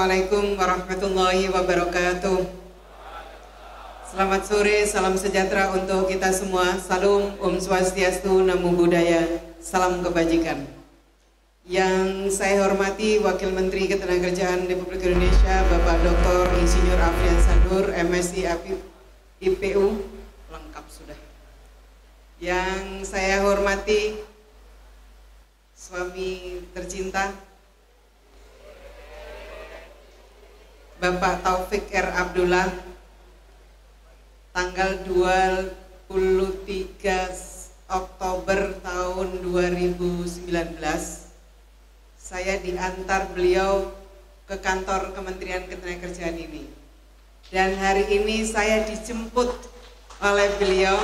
Assalamualaikum warahmatullahi wabarakatuh. Selamat sore, salam sejahtera untuk kita semua. Salam Om Swastiastu, Namo Buddhaya, salam kebajikan. Yang saya hormati Wakil Menteri Ketenagakerjaan Republik Indonesia, Bapak Dr. Insinyur Afrian Sanur, MSI IPU, lengkap sudah. Yang saya hormati suami tercinta, Bapak Taufik R. Abdullah, tanggal 23 Oktober tahun 2019, saya diantar beliau ke kantor Kementerian Ketenagakerjaan ini. Dan hari ini saya dijemput oleh beliau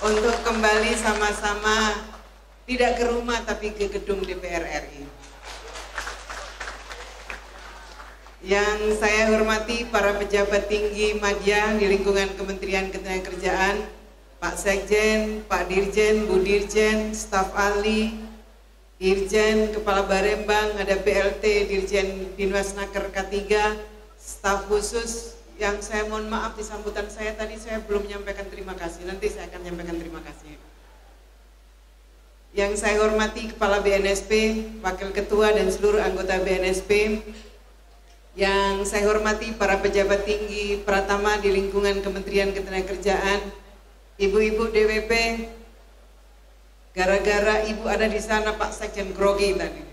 untuk kembali sama-sama, tidak ke rumah tapi ke gedung DPR RI. Yang saya hormati para pejabat tinggi madya di lingkungan Kementerian Ketenagakerjaan, Pak Sekjen, Pak Dirjen, Bu Dirjen, staf ahli, Dirjen, Kepala Barembang, ada PLT, Dirjen Dinwasnaker K3, staf khusus yang saya mohon maaf di sambutan saya tadi saya belum menyampaikan terima kasih, nanti saya akan menyampaikan terima kasih. Yang saya hormati Kepala BNSP, Wakil Ketua dan seluruh anggota BNSP, yang saya hormati para pejabat tinggi Pratama di lingkungan Kementerian Ketenagakerjaan, ibu-ibu DWP, gara-gara ibu ada di sana Pak Sekjen grogi tadi.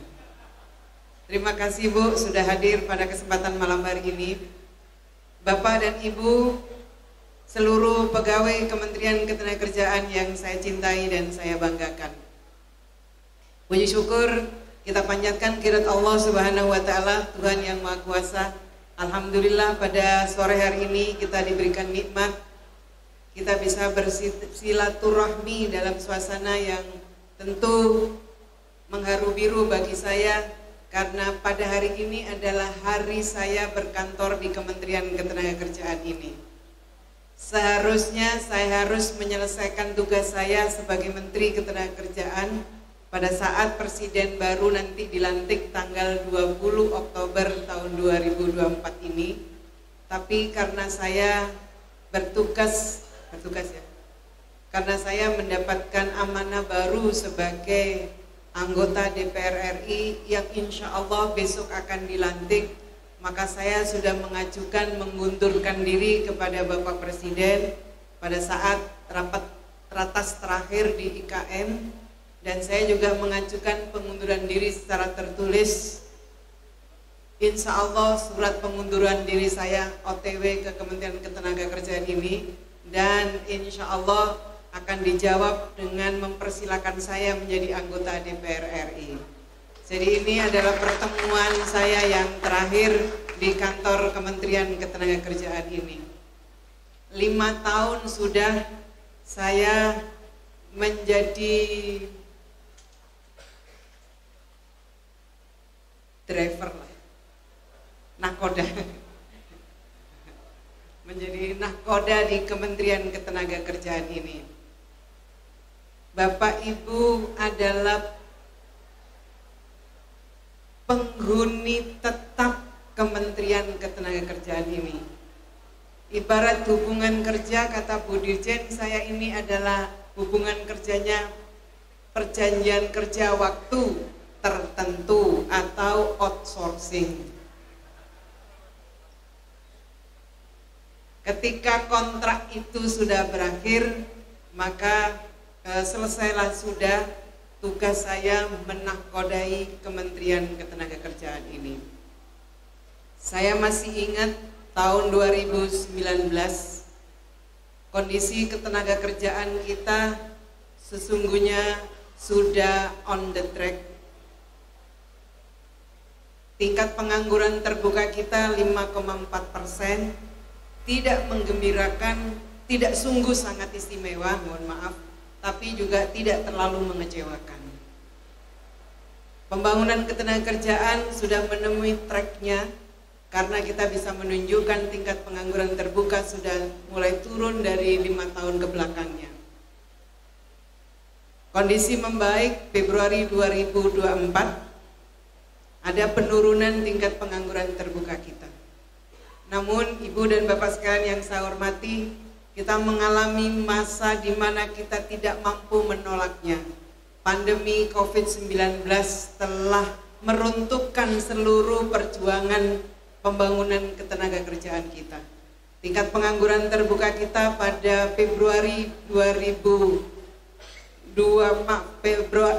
Terima kasih Bu sudah hadir pada kesempatan malam hari ini. Bapak dan Ibu, seluruh pegawai Kementerian Ketenagakerjaan yang saya cintai dan saya banggakan. Puji syukur kita panjatkan kehadirat Allah Subhanahu wa Ta'ala, Tuhan yang Maha Kuasa. Alhamdulillah pada sore hari ini kita diberikan nikmat, kita bisa bersilaturahmi dalam suasana yang tentu mengharu biru bagi saya, karena pada hari ini adalah hari saya berkantor di Kementerian Ketenagakerjaan ini. Seharusnya saya harus menyelesaikan tugas saya sebagai Menteri Ketenagakerjaan pada saat Presiden baru nanti dilantik tanggal 20 Oktober tahun 2024 ini. Tapi karena saya bertugas ya, karena saya mendapatkan amanah baru sebagai anggota DPR RI yang insya Allah besok akan dilantik, maka saya sudah mengajukan mengundurkan diri kepada Bapak Presiden pada saat rapat teratas terakhir di IKN. Dan saya juga mengajukan pengunduran diri secara tertulis. Insya Allah surat pengunduran diri saya OTW ke Kementerian Ketenagakerjaan ini, dan insya Allah akan dijawab dengan mempersilakan saya menjadi anggota DPR RI. Jadi ini adalah pertemuan saya yang terakhir di kantor Kementerian Ketenagakerjaan ini. 5 tahun sudah saya menjadi driver lah, nahkoda, menjadi nahkoda di Kementerian Ketenagakerjaan ini. Bapak Ibu adalah penghuni tetap Kementerian Ketenagakerjaan ini. Ibarat hubungan kerja, kata Bu Dirjen, saya ini adalah hubungan kerjanya perjanjian kerja waktu tertentu atau outsourcing. Ketika kontrak itu sudah berakhir, maka selesailah sudah tugas saya menahkodai Kementerian Ketenagakerjaan ini. Saya masih ingat tahun 2019, kondisi ketenagakerjaan kita sesungguhnya sudah on the track. Tingkat pengangguran terbuka kita 5,4%, tidak menggembirakan, tidak sungguh sangat istimewa, mohon maaf, tapi juga tidak terlalu mengecewakan. Pembangunan ketenagakerjaan sudah menemui tracknya, karena kita bisa menunjukkan tingkat pengangguran terbuka sudah mulai turun dari 5 tahun ke belakangnya. Kondisi membaik Februari 2024, ada penurunan tingkat pengangguran terbuka kita. Namun Ibu dan Bapak sekalian yang saya hormati, kita mengalami masa di mana kita tidak mampu menolaknya. Pandemi COVID-19 telah meruntuhkan seluruh perjuangan pembangunan ketenaga kerjaan kita. Tingkat pengangguran terbuka kita pada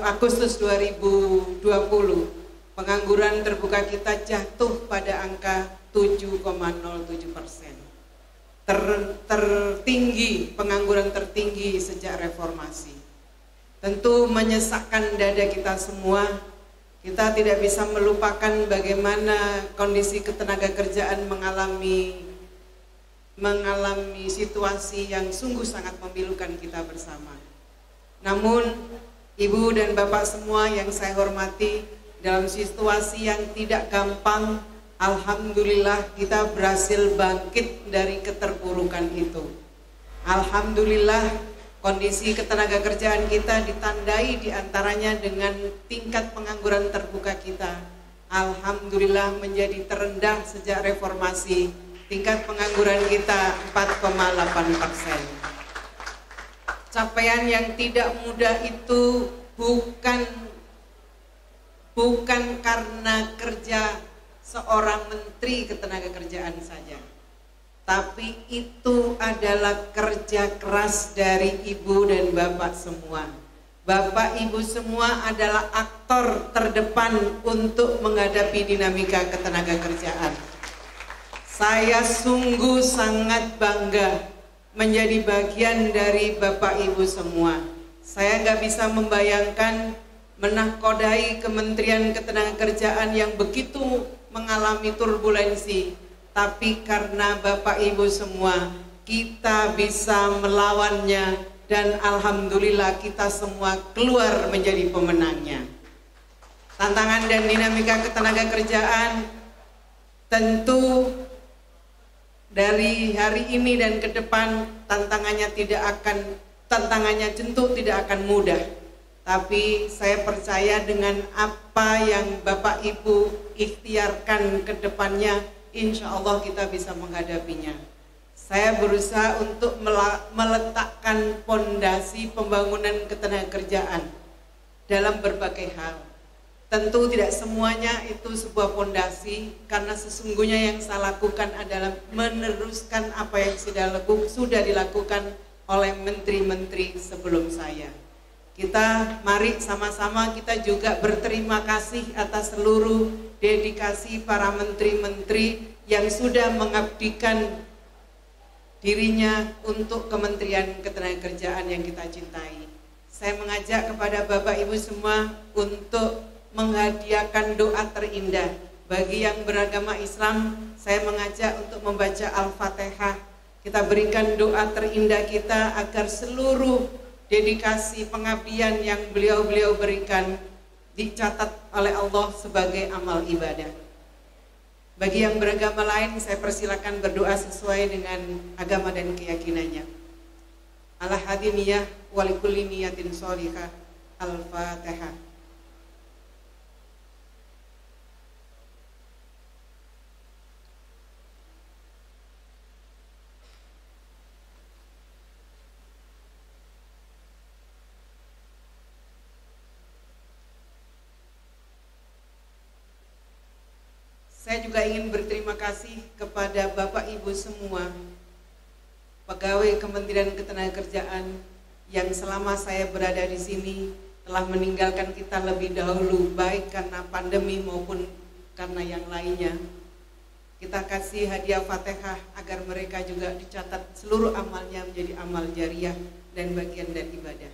Agustus 2020, pengangguran terbuka kita jatuh pada angka 7,07%. Tertinggi, pengangguran tertinggi sejak reformasi. Tentu menyesakkan dada kita semua. Kita tidak bisa melupakan bagaimana kondisi ketenaga kerjaan mengalami situasi yang sungguh sangat memilukan kita bersama. Namun Ibu dan Bapak semua yang saya hormati, dalam situasi yang tidak gampang, alhamdulillah kita berhasil bangkit dari keterpurukan itu. Alhamdulillah kondisi ketenaga kerjaan kita ditandai diantaranya dengan tingkat pengangguran terbuka kita, alhamdulillah menjadi terendah sejak reformasi. Tingkat pengangguran kita 4,8%. Capaian yang tidak mudah itu bukan karena kerja seorang menteri ketenaga kerjaan saja, tapi itu adalah kerja keras dari Ibu dan Bapak semua. Bapak Ibu semua adalah aktor terdepan untuk menghadapi dinamika ketenaga kerjaan. Saya sungguh sangat bangga menjadi bagian dari Bapak Ibu semua. Saya nggak bisa membayangkan menahkodai Kementerian Ketenagakerjaan yang begitu mengalami turbulensi, tapi karena Bapak Ibu semua kita bisa melawannya dan alhamdulillah kita semua keluar menjadi pemenangnya. Tantangan dan dinamika ketenagakerjaan tentu dari hari ini dan ke depan tantangannya tentu tidak akan mudah. Tapi saya percaya dengan apa yang Bapak Ibu ikhtiarkan ke depannya, insya Allah kita bisa menghadapinya. Saya berusaha untuk meletakkan fondasi pembangunan ketenagakerjaan dalam berbagai hal. Tentu tidak semuanya itu sebuah fondasi, karena sesungguhnya yang saya lakukan adalah meneruskan apa yang sudah dilakukan oleh menteri-menteri sebelum saya. Mari sama-sama kita juga berterima kasih atas seluruh dedikasi para menteri-menteri yang sudah mengabdikan dirinya untuk Kementerian Ketenagakerjaan yang kita cintai. Saya mengajak kepada Bapak Ibu semua untuk menghadiahkan doa terindah. Bagi yang beragama Islam, saya mengajak untuk membaca Al-Fatihah. Kita berikan doa terindah kita agar seluruh dedikasi pengabdian yang beliau berikan dicatat oleh Allah sebagai amal ibadah. Bagi yang beragama lain, saya persilakan berdoa sesuai dengan agama dan keyakinannya. Ala hadiniyah walikulli niyatin sholihah. Al-Fatihah. Saya juga ingin berterima kasih kepada Bapak Ibu semua, pegawai Kementerian Ketenagakerjaan yang selama saya berada di sini telah meninggalkan kita lebih dahulu, baik karena pandemi maupun karena yang lainnya. Kita kasih hadiah Fatihah agar mereka juga dicatat seluruh amalnya menjadi amal jariah dan bagian dari ibadah.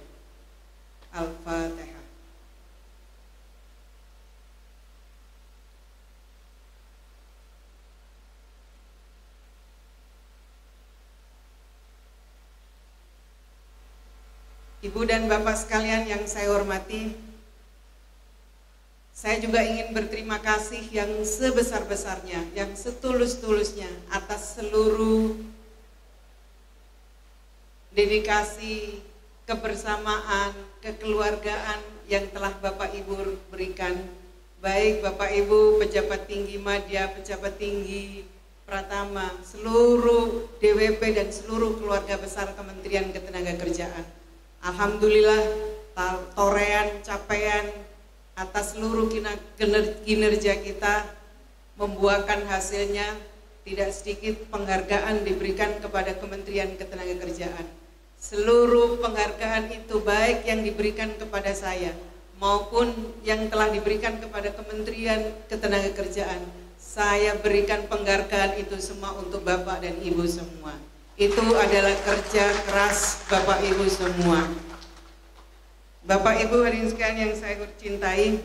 Al-Fatihah. Ibu dan Bapak sekalian yang saya hormati, saya juga ingin berterima kasih yang sebesar-besarnya, yang setulus-tulusnya atas seluruh dedikasi, kebersamaan, kekeluargaan yang telah Bapak Ibu berikan baik Bapak Ibu pejabat tinggi Madya, pejabat tinggi Pratama, seluruh DWP dan seluruh keluarga besar Kementerian Ketenagakerjaan. Alhamdulillah torean, capaian atas seluruh kinerja kita membuahkan hasilnya. Tidak sedikit penghargaan diberikan kepada Kementerian Ketenagakerjaan. Seluruh penghargaan itu baik yang diberikan kepada saya maupun yang telah diberikan kepada Kementerian Ketenagakerjaan. Saya berikan penghargaan itu semua untuk Bapak dan Ibu semua. Itu adalah kerja keras Bapak Ibu semua. Bapak Ibu hadirin sekalian yang saya cintai,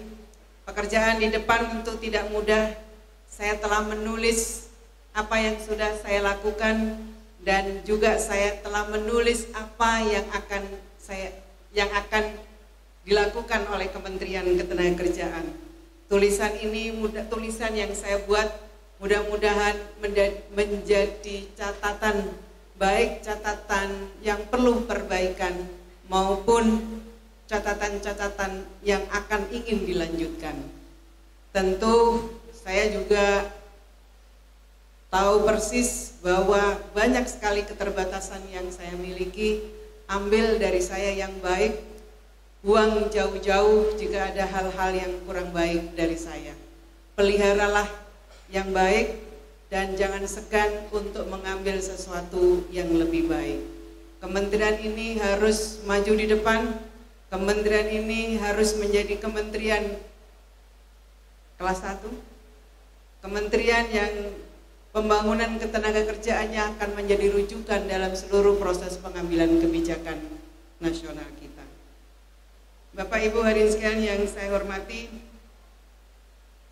pekerjaan di depan tentu tidak mudah. Saya telah menulis apa yang sudah saya lakukan dan juga saya telah menulis apa yang akan dilakukan oleh Kementerian Ketenagakerjaan. Tulisan ini tulisan yang saya buat mudah-mudahan menjadi catatan baik, catatan yang perlu perbaikan maupun catatan-catatan yang akan ingin dilanjutkan. Tentu saya juga tahu persis bahwa banyak sekali keterbatasan yang saya miliki. Ambil dari saya yang baik, buang jauh-jauh jika ada hal-hal yang kurang baik dari saya. Peliharalah yang baik dan jangan segan untuk mengambil sesuatu yang lebih baik. Kementerian ini harus maju di depan. Kementerian ini harus menjadi kementerian kelas 1. Kementerian yang pembangunan ketenagakerjaannya akan menjadi rujukan dalam seluruh proses pengambilan kebijakan nasional kita. Bapak Ibu hadirin sekalian yang saya hormati,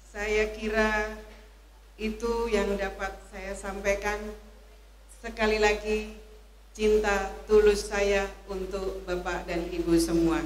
saya kira itu yang dapat saya sampaikan. Sekali lagi, cinta tulus saya untuk Bapak dan Ibu semua.